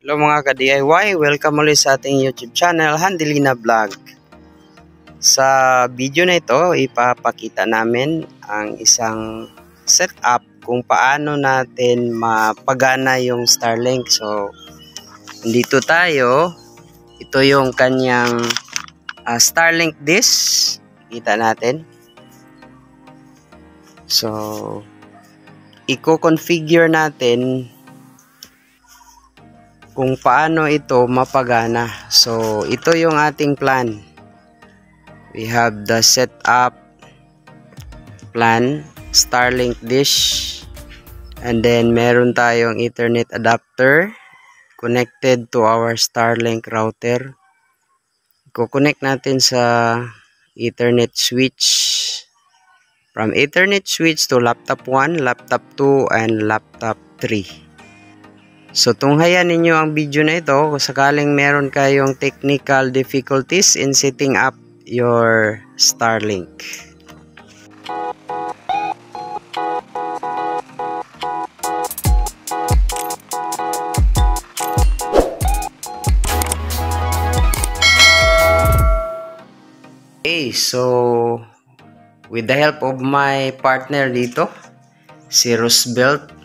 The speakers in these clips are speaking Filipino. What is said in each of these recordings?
Hello mga ka-DIY, welcome ulit sa ating YouTube channel, Handilina Vlog. Sa video na ito, ipapakita namin ang isang setup kung paano natin mapagana yung Starlink. So, dito tayo, ito yung kanyang Starlink dish, kita natin. So, i-configure natin kung paano ito mapagana. So, ito yung ating plan. We have the setup plan, Starlink dish, and then meron tayong Ethernet adapter connected to our Starlink router. Ko-connect natin sa Ethernet switch. From Ethernet switch to laptop 1, laptop 2, and laptop 3. So, tunghayan ninyo ang video na ito kung sakaling meron kayong technical difficulties in setting up your Starlink. Okay, so with the help of my partner dito, si Roosevelt.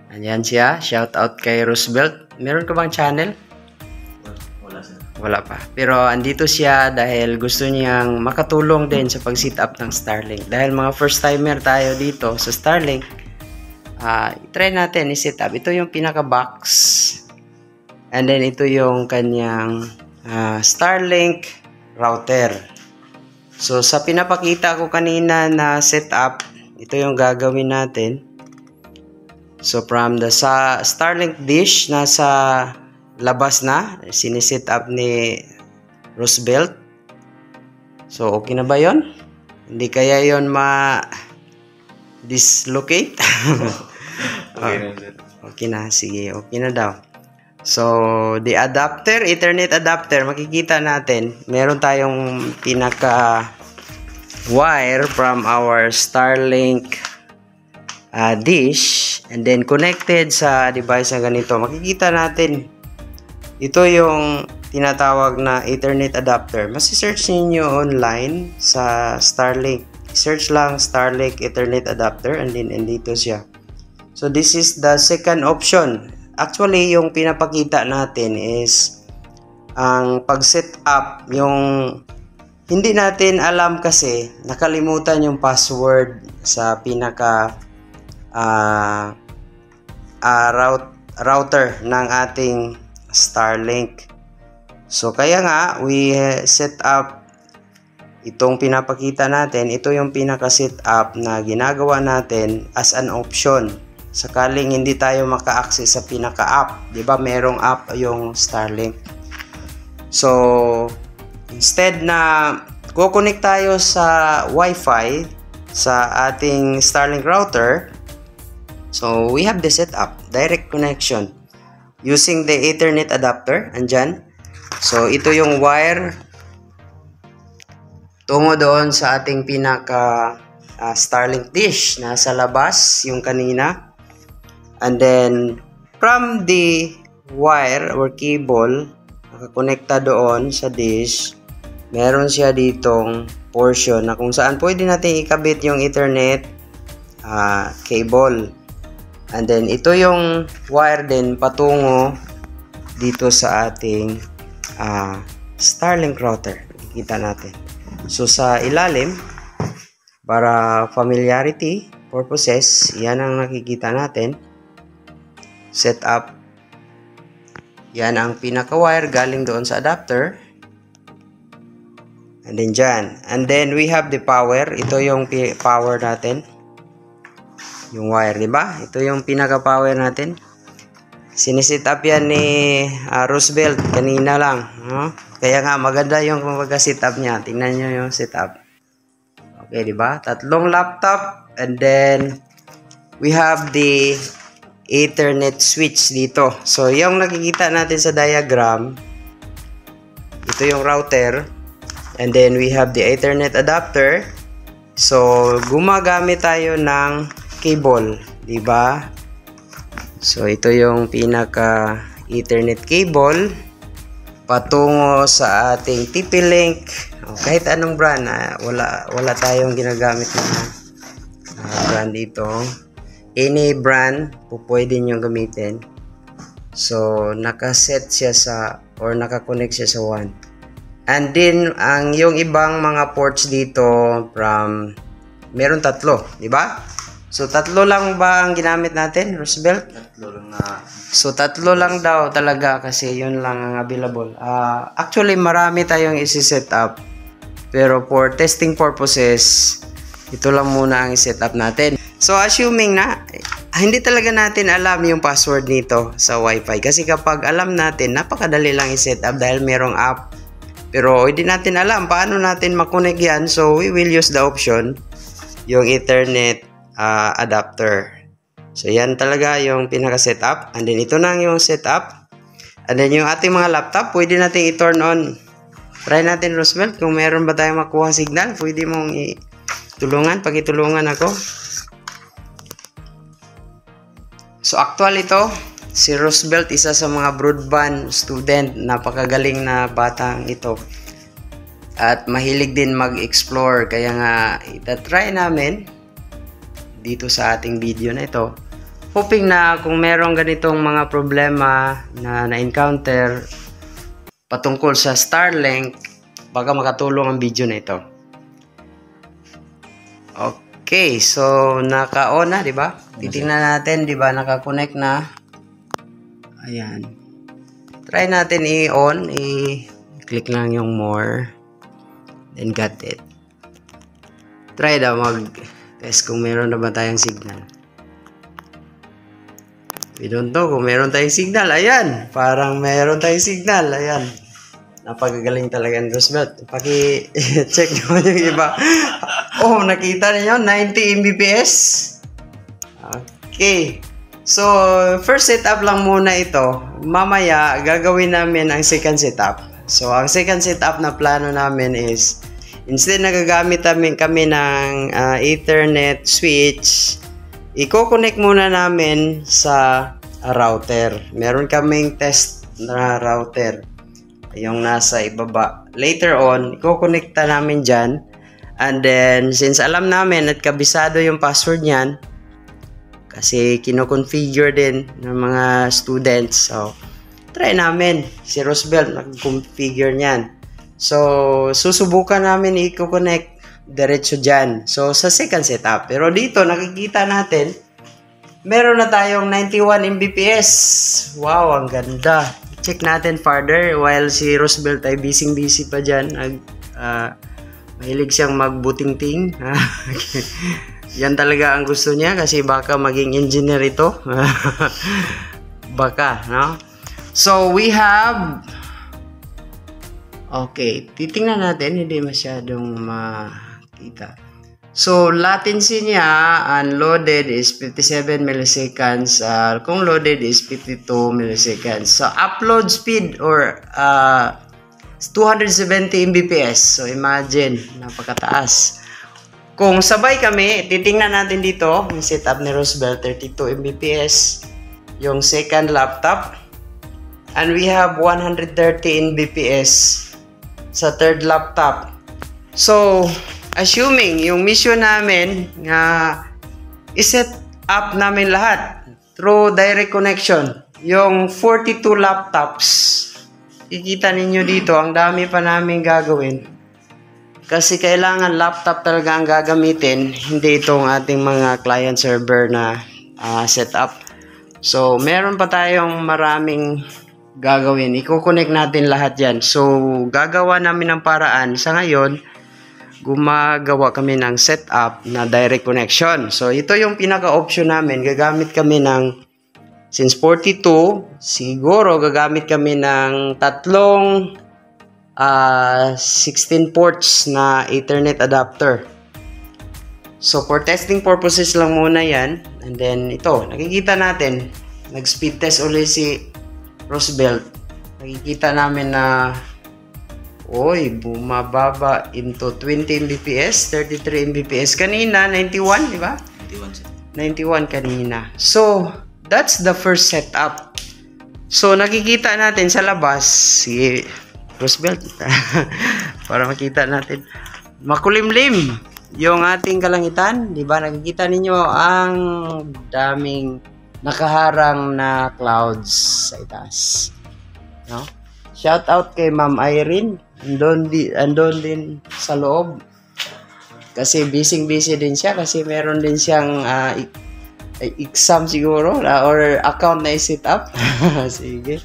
Ayan siya. Shout out kay Roosevelt. Meron ka bang channel? Wala sir. Wala pa. Pero andito siya dahil gusto niyang makatulong din sa pag-set up ng Starlink. Dahil mga first timer tayo dito sa Starlink, try natin i-set up. Ito yung pinaka-box. And then ito yung kanyang Starlink router. So sa pinapakita ko kanina na setup, ito yung gagawin natin. So from the Starlink dish, nasa labas na, siniset up ni Roosevelt. So okay na ba yon? Hindi kaya yon ma-dislocate? Okay na, sige, okay na daw. So the adapter, Ethernet adapter, makikita natin, meron tayong pinaka wire from our Starlink dish, and then connected sa device na ganito. Makikita natin ito yung tinatawag na Ethernet adapter. Masi-search niyo online sa Starlink, search lang Starlink Ethernet adapter, and then andito siya. So this is the second option. Actually yung pinapakita natin is ang pag-set up, yung hindi natin alam kasi nakalimutan yung password sa pinaka router ng ating Starlink. So kaya nga we set up itong pinapakita natin. Ito yung pinaka set up na ginagawa natin as an option sakaling hindi tayo maka-access sa pinaka app. Diba merong app yung Starlink. So instead na kukonek tayo sa Wi-Fi sa ating Starlink router, so we have the setup, direct connection using the Ethernet adapter. Andyan. So ito yung wire tungo doon sa ating pinaka Starlink dish, nasa labas yung kanina. And then from the wire or cable nakakonekta doon sa dish, meron siya ditong portion na kung saan pwede natin ikabit yung Ethernet cable. And then ito yung wire din patungo dito sa ating Starlink router. Kita natin. So sa ilalim, para familiarity purposes, yan ang nakikita natin. Setup. Yan ang pinaka-wire galing doon sa adapter. And then dyan. And then we have the power. Ito yung power natin. Yung wire, diba? Ito yung pinaka-power natin. Siniset up yan ni Roosevelt kanina lang. Kaya nga maganda yung pagka-setup niya. Tingnan nyo yung setup. Okay, diba? Tatlong laptop. And then we have the Ethernet switch dito. So yung nakikita natin sa diagram, ito yung router. And then we have the Ethernet adapter. So gumagamit tayo ng cable, di ba? So ito yung pinaka Ethernet cable patungo sa ating TP-Link. Kahit anong brand, wala tayong ginagamit na brand dito. Any brand pwede nyo gamitin. So nakaset siya or nakakonect siya sa 1. And then yung ibang mga ports dito meron 3, di ba? So 3 lang ba ang ginamit natin, Roosevelt? 3 lang na. So 3 lang daw talaga kasi yun lang ang available. Actually marami tayong isi-set up. Pero for testing purposes, ito lang muna ang i-set up natin. So assuming na hindi talaga natin alam yung password nito sa Wi-Fi. Kasi kapag alam natin, napakadali lang i-set up dahil merong app. Pero hindi natin alam paano natin makonect yan. So we will use the option, yung Ethernet adapter. So yan talaga yung pinaka-setup. And then ito na yung setup. And then yung ating mga laptop, pwede natin i-turn on. Try natin, Roosevelt, kung meron ba tayong makuha signal. Pwede mong pakitulungan ako. So actual ito, si Roosevelt, isa sa mga broadband student, napakagaling na batang ito. At mahilig din mag-explore, kaya nga itatry namin dito sa ating video na ito. Hoping na kung merong ganitong mga problema na na-encounter patungkol sa Starlink, baka makatulong ang video na ito. Okay, so naka-on na, di ba? Titingnan natin, di ba? Naka-connect na. Ayan. Try natin i-on. I-click lang yung more. Then got it. Try daw mag-test kung meron na ba tayong signal. We don't know kung meron tayong signal. Ayan. Parang meron tayong signal. Ayan. Napagagaling talaga ng Roosevelt. Paki-check naman yung iba. Oh, nakita niyo 90 Mbps. Okay. So, first setup lang muna ito. Mamaya, gagawin namin ang second setup. So, ang second setup na plano namin is, instead na gagamit kami ng Ethernet switch, i-connect muna namin sa router. Meron kaming test na router. Yung nasa ibaba. Later on, i-connecta namin dyan. And then, since alam namin at kabisado yung password niyan, kasi kino-configure din ng mga students. So, try namin. Si Roosevelt nag-configure niyan. So, susubukan namin i-connect diretso dyan. So, sa second setup. Pero dito, nakikita natin, meron na tayong 91 Mbps. Wow, ang ganda. Check natin further while si Roosevelt ay busy pa dyan. Mahilig siyang magbuting-ting. Yan talaga ang gusto niya kasi baka maging engineer ito. Baka, no? So, we have... Okay, titingnan natin. Hindi masyadong makita. So, latency niya, unloaded is 57 milliseconds. Kung loaded is 52 milliseconds. So, upload speed or 270 Mbps. So, imagine, napakataas. Kung sabay kami, titingnan natin dito, yung setup ni Roosevelt, 32 Mbps. Yung second laptop. And we have 130 Mbps sa third laptop. So, assuming yung mission namin nga i-set up namin lahat through direct connection, yung 42 laptops, ikita ninyo dito, ang dami pa namin gagawin. Kasi kailangan laptop talaga ang gagamitin, hindi itong ating mga client server na setup. So, meron pa tayong maraming gagawin. I-connect natin lahat yan. So, gagawa namin ng paraan. Sa ngayon, gumagawa kami ng setup na direct connection. So, ito yung pinaka-option namin. Gagamit kami ng, since 42, siguro gagamit kami ng tatlong 16 ports na Ethernet adapter. So, for testing purposes lang muna yan. And then, ito, nakikita natin, nag-speed test ulit si Roosevelt. Nakikita namin na bumababa into 20 Mbps, 33 Mbps. Kanina, 91, di ba? 91, sir. 91 kanina. So, that's the first setup. So nakikita natin sa labas si Roosevelt para makita natin makulimlim yung ating kalangitan, di ba? Nakikita ninyo ang daming nakaharang na clouds sa itaas, no? Shout out kay Ma'am Irene, andon din sa loob kasi busy din siya kasi meron din siyang exam siguro or account na i-set up. Sige.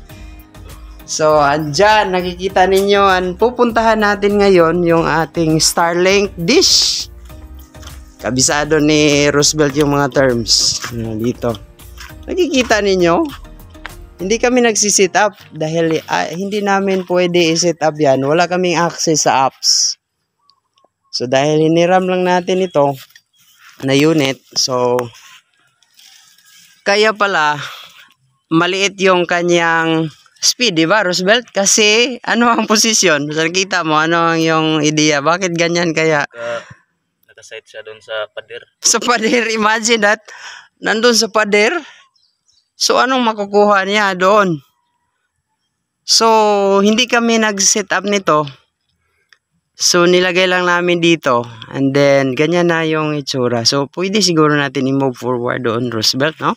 So, andyan, nakikita ninyo, pupuntahan natin ngayon yung ating Starlink dish. Kabisado ni Roosevelt yung mga terms dito. Nakikita ninyo, hindi kami nagsiset up dahil hindi namin pwede i-set up yan. Wala kaming access sa apps. So, dahil hiniram lang natin ito na unit, so kaya pala maliit yung kanyang speed, di ba, Roosevelt? Kasi ano ang posisyon? Nakita mo, ano yung ideya? Bakit ganyan kaya? Nakasite siya doon sa pader. Sa pader, imagine that. Nandun sa pader. So, anong makukuha niya doon? So, hindi kami nag-set up nito. So, nilagay lang namin dito. And then, ganyan na yung itsura. So, pwede siguro natin i-move forward doon, Roosevelt, no?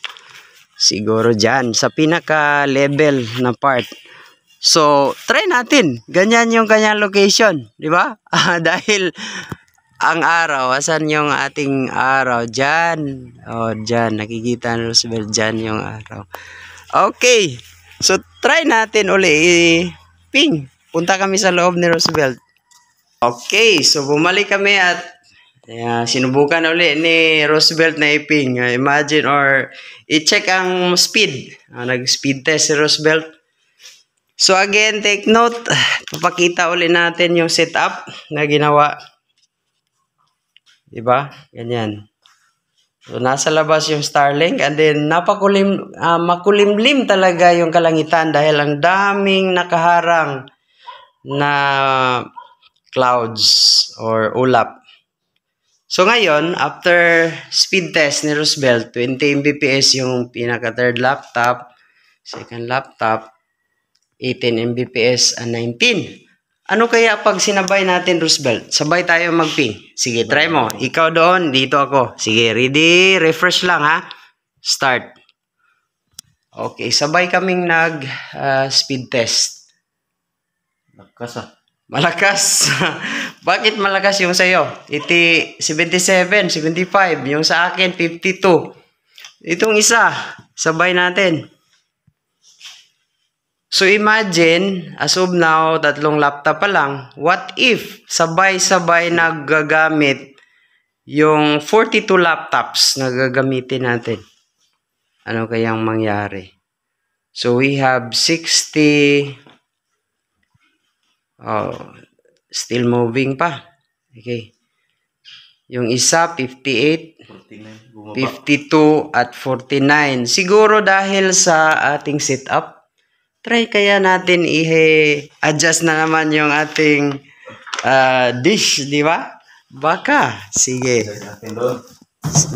Siguro dyan, sa pinaka-level na part. So, try natin. Ganyan yung kanyang location. Di ba? Dahil, ang araw, asan yung ating araw? Dyan. O, dyan. Nakikita na Roosevelt, dyan yung araw. Okay. So, try natin uli. Ping. Punta kami sa loob ni Roosevelt. Okay, so bumalik kami at sinubukan uli ni Roosevelt na i-ping. Imagine or i-check ang speed. Nag-speed test si Roosevelt. So again, take note. Papakita uli natin yung setup na ginawa. Diba? Ganyan. So nasa labas yung Starlink and then makulimlim talaga yung kalangitan dahil ang daming nakaharang na clouds or ulap. So ngayon, after speed test ni Roosevelt, 20 Mbps yung pinaka third laptop, second laptop, 18 Mbps and 19. Ano kaya pag sinabay natin, Roosevelt? Sabay tayo mag-ping. Sige, try mo. Ikaw doon, dito ako. Sige, ready? Refresh lang ha. Start. Okay, sabay kaming speed test. Lakas ah. Malakas. Bakit malakas yung sa'yo? 77, 75. Yung sa akin, 52. Itong isa, sabay natin. So imagine, as of now, 3 laptop pa lang. What if sabay-sabay nagagamit yung 42 laptops na gagamitin natin? Ano kayang mangyari? So we have 60... Oh, still moving pa. Okay. Yung isa, 58, 52, at 49. Siguro dahil sa ating setup, try kaya natin i-adjust na naman yung ating dish, di ba? Baka. Sige.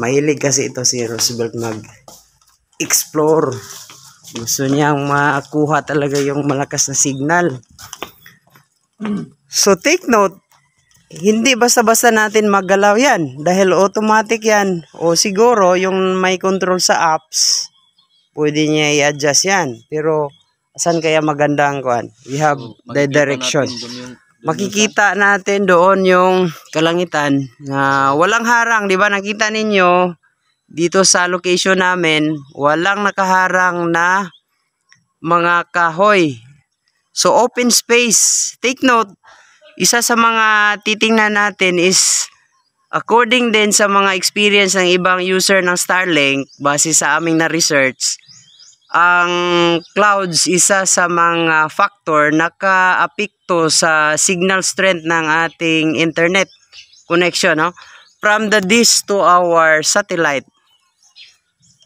Mahilig kasi ito si Roosevelt mag-explore. Gusto niyang makuha talaga yung malakas na signal. So take note, hindi basta-basta natin maggalaw yan dahil automatic yan o siguro yung may control sa apps pwede niya i-adjust yan, pero saan kaya maganda ang kuhan? We have the direction. Makikita natin doon yung kalangitan na walang harang, di ba? Nakita ninyo dito sa location namin, walang nakaharang na mga kahoy. So, open space. Take note, isa sa mga titingnan natin is according din sa mga experience ng ibang user ng Starlink, base sa aming na-research, ang clouds isa sa mga factor naka-apekto sa signal strength ng ating internet connection, no? From the dish to our satellite.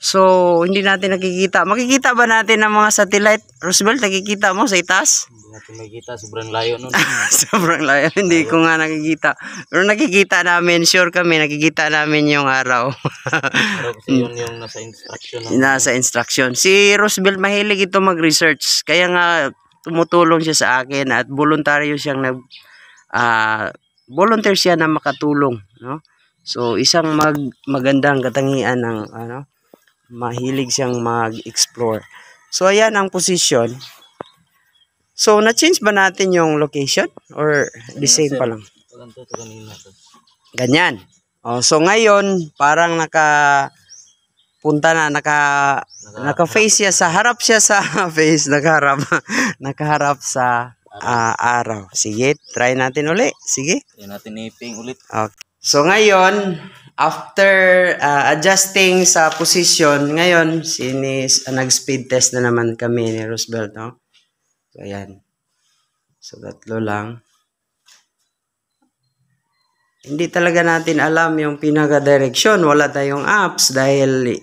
So, hindi natin nakikita. Makikita ba natin ang mga satellite? Roosevelt, nakikita mo sa itaas? Hindi natin makikita, sobrang layo nun. Sobrang layo. Hindi ko nga nakikita. Pero nakikita namin, sure kami, nakikita namin yung araw. Pero kasi yun yung nasa instruction. Nasa instruction. Si Roosevelt mahilig ito mag-research. Kaya nga, tumutulong siya sa akin at voluntaryo siyang volunteer siya na makatulong, no? So, isang magandang katangian ng mahilig siyang mag-explore. So, ayan ang position. So, na-change ba natin yung location? Or the same pa lang? Ganyan. Oh, so, ngayon, parang nakapunta na, naka-face siya sa, harap siya sa face, nakaharap sa araw. Sige, try natin uli. Sige. Try natin iping ulit. Okay. So, ngayon, after adjusting sa position, ngayon, nag-speed test na naman kami ni Roosevelt, no? So, ayan. So, tatlo lang. Hindi talaga natin alam yung pinaka-direction. Wala tayong apps dahil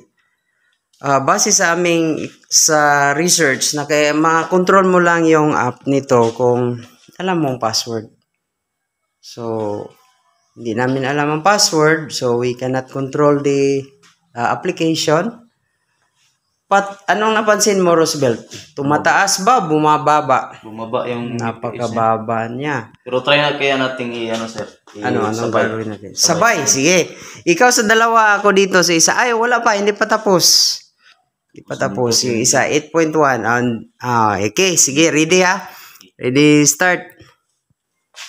base sa research na kaya ma-control mo lang yung app nito kung alam mong password. So, hindi namin alam ang password, so we cannot control the application. But anong napansin mo, Roosevelt? Tumataas ba? Bumababa? Bumaba yung napakababa niya. Pero try na kaya natin sir? Anong gagawin natin? Sabay, sige. Ikaw sa dalawa, ako dito sa isa. Ay, wala pa, hindi pa tapos. Hindi pa tapos. Yung isa, 8.1. Okay, sige, ready ha? Ready, start.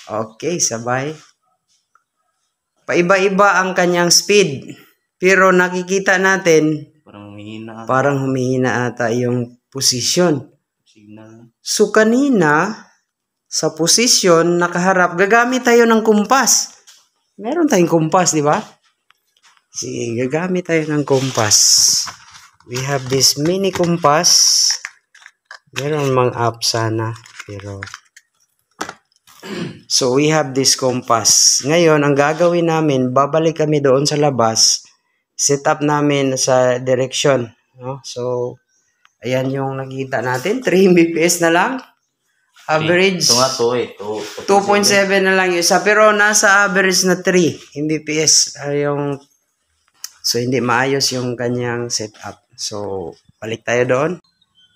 Okay, sabay. Paiba-iba ang kanyang speed. Pero nakikita natin, parang humihina ata yung posisyon. So kanina, sa posisyon, nakaharap, gagamit tayo ng kumpas. Meron tayong kumpas, di ba? Sige, gagamit tayo ng kumpas. We have this mini kumpas. Meron mang app sana, pero so, we have this compass. Ngayon, ang gagawin namin, babalik kami doon sa labas. Set up namin sa direction. No? So, ayan yung nakita natin. 3 Mbps na lang. Average. 2.7 na lang yung isa. Pero nasa average na 3 Mbps. So, hindi maayos yung kanyang setup. So, balik tayo doon.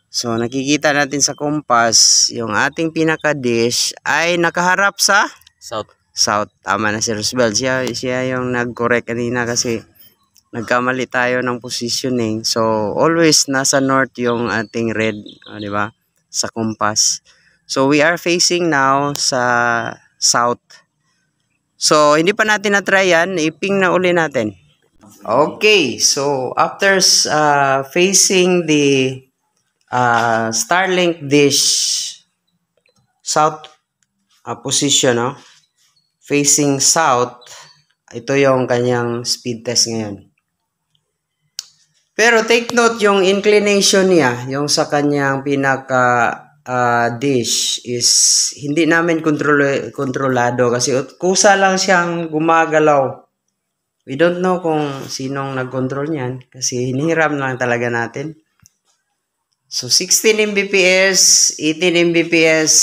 So, nakikita natin sa compass, yung ating pinaka-dish ay nakaharap sa south. Tama na si Roosevelt. Siya yung nag-correct kanina kasi nagkamali tayo ng positioning. So, always nasa north yung ating red, di ba? Sa compass. So, we are facing now sa south. So, hindi pa natin na-try yan. Iping na uli natin. Okay. So, after facing the Starlink dish south position, no? Facing south, ito yung kanyang speed test ngayon. Pero take note yung inclination niya, yung sa kanyang pinaka dish is hindi namin kontrolado kasi kusa lang siyang gumagalaw. We don't know kung sinong nag-control niyan kasi hinihiram lang talaga natin. So, 16 Mbps, 18 Mbps,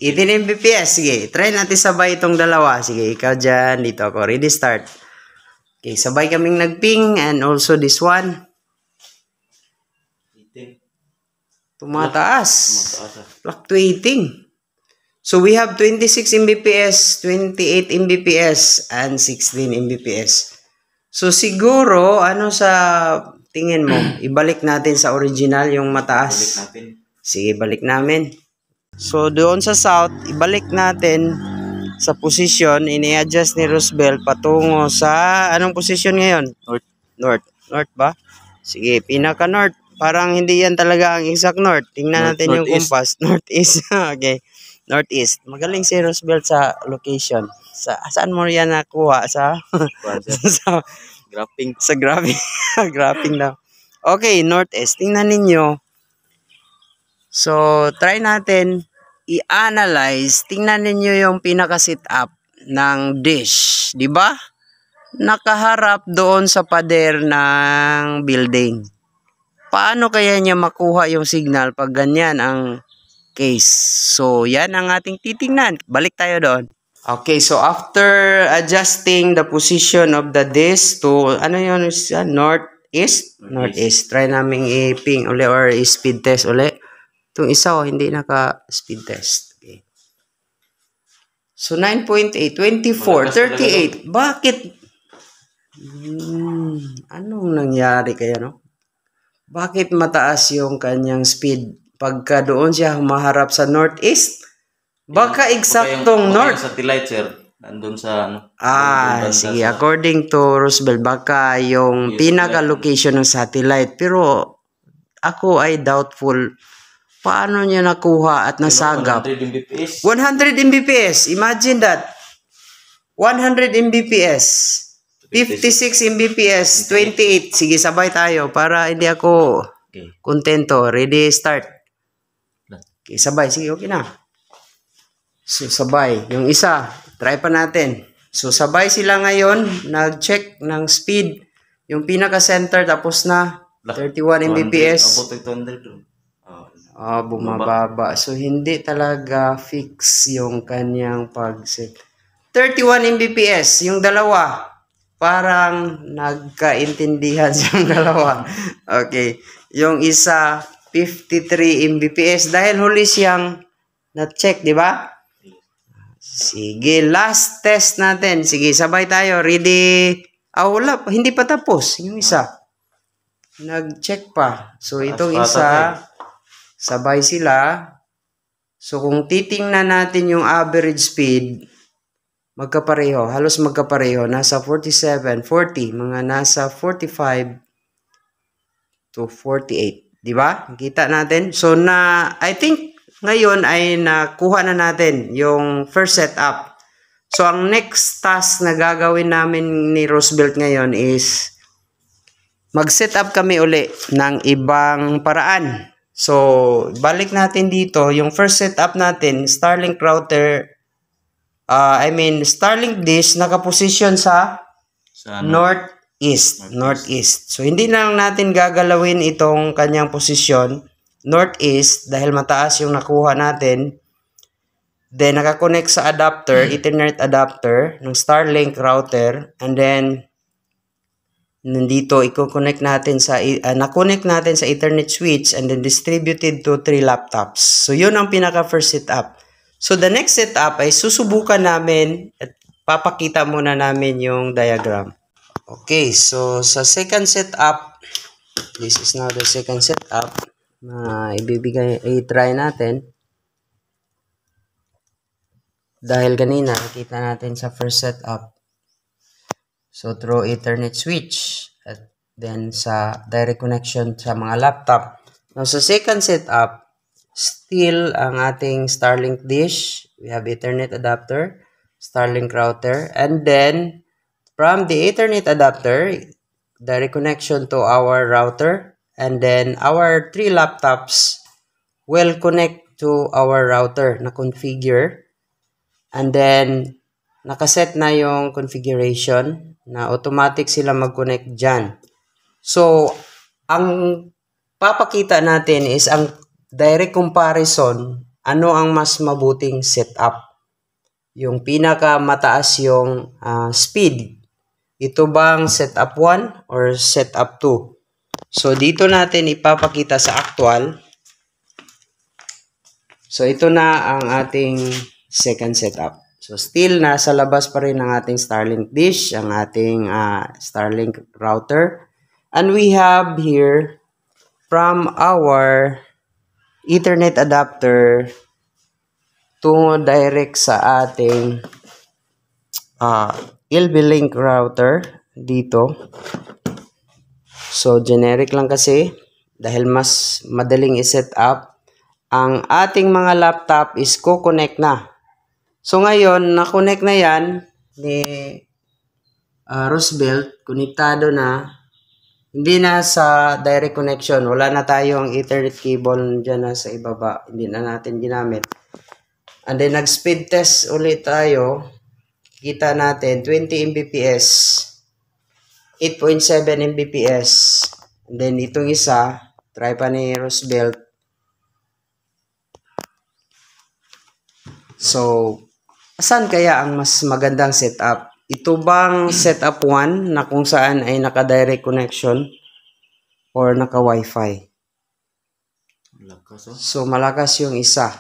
18 Mbps. Sige, try natin sabay itong dalawa. Sige, ikaw dyan, dito ako. Ready, start. Okay, sabay kaming nag-ping and also this one. Tumataas. Fluctuating. So, we have 26 Mbps, 28 Mbps, and 16 Mbps. So, siguro, ano sa tingin mo? Ibalik natin sa original yung mataas. Sige, balik namin. So, doon sa south, ibalik natin sa position. Ini-adjust ni Roosevelt patungo sa, anong position ngayon? North ba? Sige, pinaka-north. Parang hindi yan talaga ang exact north. Tingnan natin yung compass. Northeast. Okay. Northeast. Magaling si Roosevelt sa location. Saan mo yan nakuha? Sa graphing. Sa graphing. Graphing daw. Okay, northeast. Tingnan ninyo. So, try natin i-analyze. Tingnan ninyo yung pinaka-setup ng dish. Diba? Nakaharap doon sa pader ng building. paano kaya niya makuha yung signal pag ganyan ang case? So, yan ang ating titingnan. Balik tayo doon. Okay, so after adjusting the position of the disc to, ano yun, northeast? Northeast. Try namin i-ping uli or i-speed test uli. Itong isa, hindi naka-speed test. Okay. So, 9.8, 24, 38. Bakit? Anong nangyari kaya, no? Bakit mataas yung kanyang speed pagka doon siya humaharap sa northeast? Baka eksaktong north. Yung satellite, sir. Nandun sa ano. Sige. According to Roosevelt, baka yung pinaka-location ng satellite. Pero ako ay doubtful. Paano niya nakuha at nasagap? 100 Mbps. 100 Mbps. Imagine that. 100 Mbps. 56 Mbps. 28. Sige, sabay tayo para hindi ako kontento. Ready, start. Okay, sabay. Sige, okay na. So, sabay. Yung isa, try pa natin. So, sabay sila ngayon. Nag-check ng speed. Yung pinaka-center, tapos na. 31 Mbps. Bumababa. So, hindi talaga fix yung kanyang pag-set. 31 Mbps. Yung dalawa. Parang nagkaintindihan yung dalawa. Okay. Yung isa, 53 Mbps. Dahil huli siyang na-check, di ba? Sige, last test natin. Sige, sabay tayo. Ready? Wala pa. Hindi pa tapos. Yung isa. Nag-check pa. So, itong isa, sabay sila. So, kung titingnan natin yung average speed, magkapareho. Halos magkapareho. Nasa 47, 40. Mga nasa 45 to 48. Di ba? Kita natin. So, I think, ngayon ay nakuha na natin yung first setup. So, ang next task na gagawin namin ni Roosevelt ngayon is mag-setup kami uli ng ibang paraan. So, balik natin dito. Yung first setup natin, Starlink router, Starlink dish, nakaposition sa northeast. So, hindi na lang natin gagalawin itong kanyang posisyon northeast dahil mataas yung nakuha natin. Then, nakakonect sa adapter, Ethernet adapter ng Starlink router. And then, nandito, i-connect natin na-connect natin sa Ethernet switch and then distributed to 3 laptops. So, yun ang pinaka-first setup. So, the next setup ay susubukan namin at papakita muna namin yung diagram. Okay, so sa second setup, this is now the second setup na i-try natin. Dahil kanina, nakita natin sa first setup. So, through Ethernet switch at then sa direct connection sa mga laptop. Now, sa second setup, still ang ating Starlink dish. We have Ethernet adapter, Starlink router, and then from the Ethernet adapter, direct connection to our router, and then our 3 laptops will connect to our router na configure. And then, nakaset na yung configuration na automatic sila mag-connect dyan. So, ang papakita natin is ang direct comparison, ano ang mas mabuting setup. Yung pinakamataas yung speed. Ito bang setup 1 or setup 2? So, dito natin ipapakita sa actual. So, ito na ang ating second setup. So, still nasa labas pa rin ang ating Starlink dish, ang ating Starlink router. And we have here from our Ethernet adapter tungo direct sa ating LB-Link router dito. So, generic lang kasi dahil mas madaling i-set up. Ang ating mga laptop is ko-connect na. So, ngayon, na-connect na yan ni Roosevelt. Konektado na. Hindi na sa direct connection. Wala na tayong Ethernet cable dyan na sa ibaba. Hindi na natin ginamit. And then, nag-speed test ulit tayo. Kita natin 20 Mbps. 8.7 Mbps. And then, itong isa, Try pa ni Roosevelt. So, saan kaya ang mas magandang setup? Ito bang setup 1 na kung saan ay naka-direct connection or naka-wifi? Lakas, oh. So, malakas yung isa.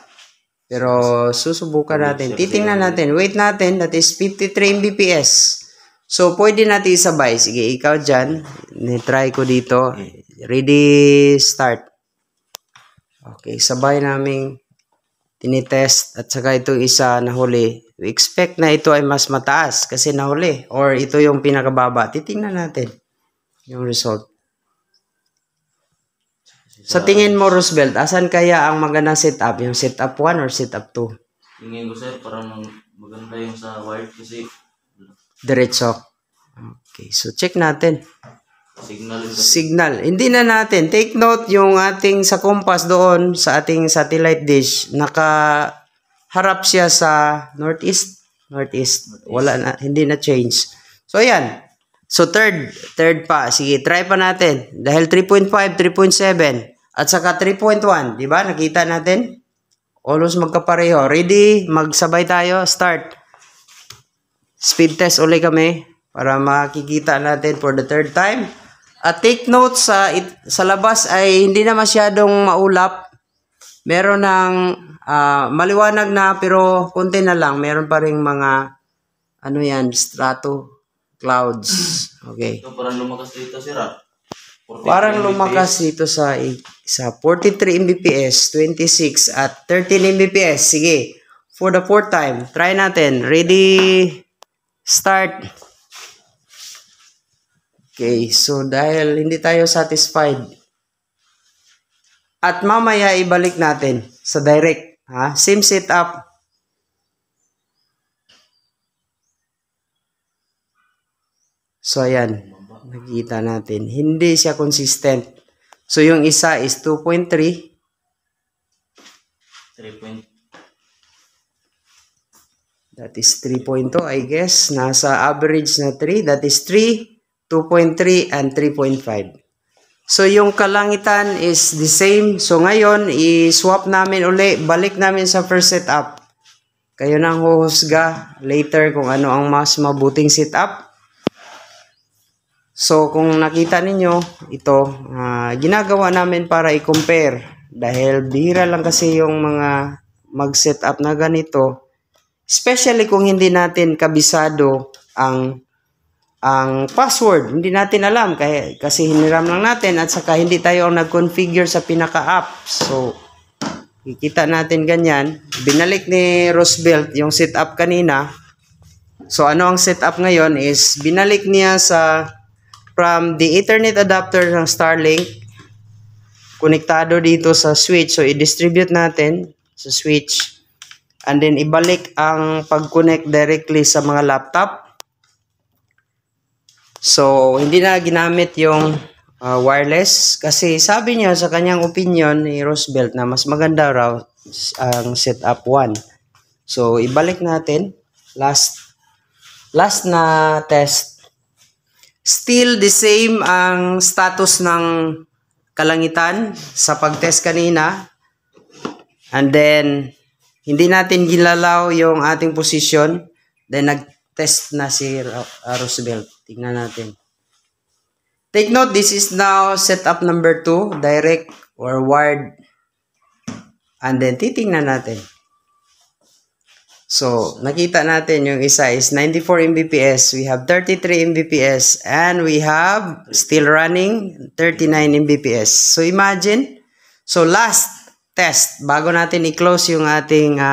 Pero, susubukan natin. Titingnan natin. Wait natin. That is 53 Mbps. So, pwede natin isabay. Sige, ikaw dyan. Try ko dito. Ready, start. Okay, sabay namin tinitest at saka itong isa nahuli. We expect na ito ay mas mataas kasi nahuli or ito yung pinakababa. Titingnan natin yung result. Sa tingin mo, Roosevelt, asan kaya ang magandang setup? Yung setup 1 or setup 2? Tingin ko sir, parang maganda yung sa wired kasi Diretso. Okay, so check natin. signal yung Signal. Hindi na natin. Take note yung ating sa compass doon sa ating satellite dish. Nakaharap siya sa northeast. Northeast. Wala na. Hindi na change. So, ayan. So, third pa. Sige, try pa natin. Dahil 3.5, 3.7, at saka 3.1. Diba? Nakita natin? Almost magkapareho. Ready? Magsabay tayo. Start. Speed test ulit kami para makikita natin for the third time. At take note sa labas ay hindi na masyadong maulap. Meron ng maliwanag na pero konti na lang. Meron pa ring mga ano yan, strato clouds. Okay. ito parang lumakas dito sir ah. 43 Parang Mbps. lumakas dito sa 43 Mbps, 26 at 13 Mbps. Sige. For the fourth time, try natin. Ready? Start. Okay, so dahil hindi tayo satisfied at mamaya ibalik natin sa direct, ha? Same setup. So ayan, nakita natin, hindi siya consistent. So yung isa is 2.3, 3. that is 3.2 I guess. Nasa average na 3, that is 3, 2.3 and 3.5. So yung kalangitan is the same. So ngayon, i-swap namin uli. Balik namin sa first setup. Kayo nang huhusga later kung ano ang mas mabuting setup. So kung nakita ninyo, ito, ginagawa namin para i-compare. Dahil bihira lang kasi yung mga mag-setup na ganito. Especially kung hindi natin kabisado ang password. Hindi natin alam kasi hiniram lang natin at saka hindi tayo ang nag-configure sa pinaka-app. So, kikita natin ganyan. Binalik ni Roosevelt yung setup kanina. So, ano ang setup ngayon is binalik niya from the Ethernet adapter ng Starlink konektado dito sa switch. So, i-distribute natin sa switch. And then, ibalik ang pag-connect directly sa mga laptop. So, hindi na ginamit yung wireless. Kasi sabi niya sa kanyang opinion ni Roosevelt na mas maganda raw ang setup 1. So, ibalik natin. Last na test. Still the same ang status ng kalangitan sa pag-test kanina. And then, hindi natin ginalaw yung ating position. Then, nag-test na si Roosevelt. Tingnan natin. Take note, this is now setup number 2. Direct or wired. And then, titingnan natin. So, nakita natin yung isa is 94 Mbps. We have 33 Mbps. And we have still running 39 Mbps. So, imagine. So, last test, bago natin i-close yung ating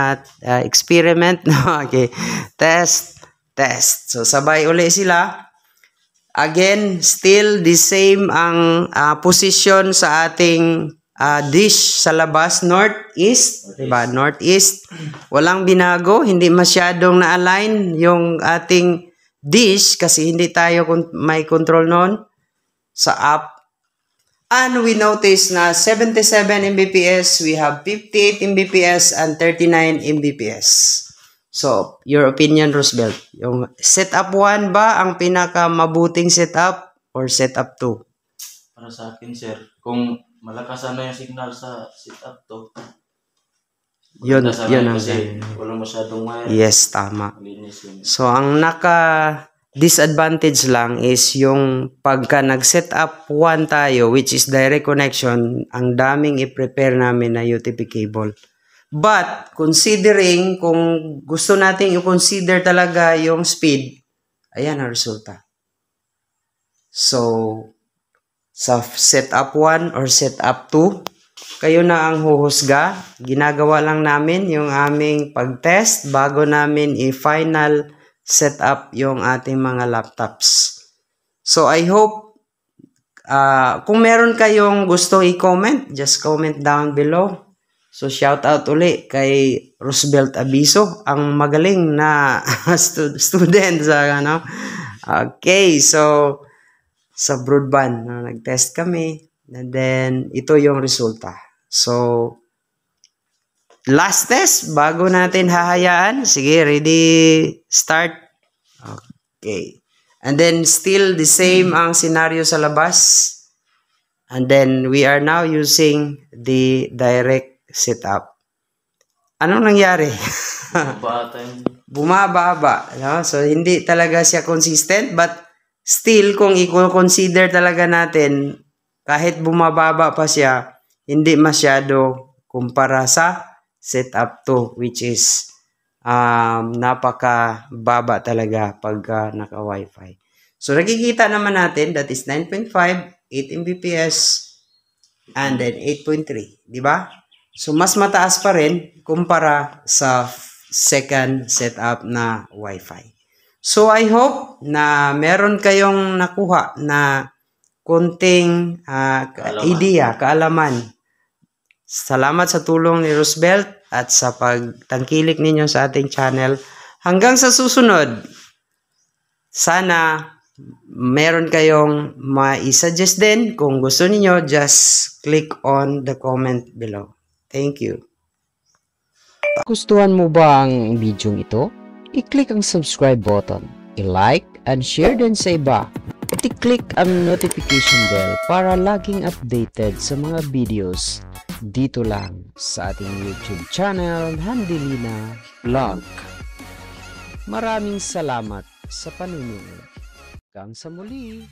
experiment. Okay, test. So, sabay uli sila. Again, still the same ang position sa ating dish sa labas, northeast. Diba? Northeast. Walang binago, hindi masyadong na-align yung ating dish kasi hindi tayo may control noon sa app. And we notice na 77 Mbps, we have 58 Mbps, and 39 Mbps. So, your opinion, Roosevelt? Yung setup 1 ba ang pinaka mabuting setup or setup 2? Para sa akin sir, kung malakas na yung signal sa setup to. Yun, Maganda sana yun yun ang kasi walang masyadong wire. yes, tama. Malinis yun. So, ang disadvantage lang is yung pagka nag-set up one tayo, which is direct connection, ang daming i-prepare namin na UTP cable. But, considering kung gusto nating i-consider talaga yung speed, ayan ang resulta. So, sa setup 1 or setup 2, kayo na ang huhusga. Ginagawa lang namin yung aming pag-test bago namin i-final setup yung ating mga laptops. So, I hope kung meron kayong gusto i-comment, just comment down below. So, shout out uli kay Roosevelt Abiso, ang magaling na student sa ano. Okay, so sa broadband, nag-test kami, and then ito yung resulta. So, last test, bago natin hahayaan. Sige, ready, start. Okay. And then, still the same ang scenario sa labas. And then, we are now using the direct setup. Anong nangyari? Bumababa. No? So, hindi talaga siya consistent, but still, kung i-consider talaga natin, kahit bumababa pa siya, hindi masyado kumpara sa setup 2, which is napaka-baba talaga pagka naka-Wi-Fi. So, nakikita naman natin, that is 9.5, 8 Mbps, and then 8.3. Diba? So, mas mataas pa rin kumpara sa second setup na Wi-Fi. So, I hope na meron kayong nakuha na konting idea, kaalaman. Salamat sa tulong ni Roosevelt at sa pagtangkilik ninyo sa ating channel. Hanggang sa susunod, sana meron kayong ma-suggest din. Kung gusto niyo, just click on the comment below. Thank you. Gustuhan mo ba ang video ito? I-click ang subscribe button, i-like and share din sa iba. At i-click ang notification bell para laging updated sa mga videos dito lang sa ating YouTube channel, Handelina Vlog. Maraming salamat sa panunood. Hanggang sa muli!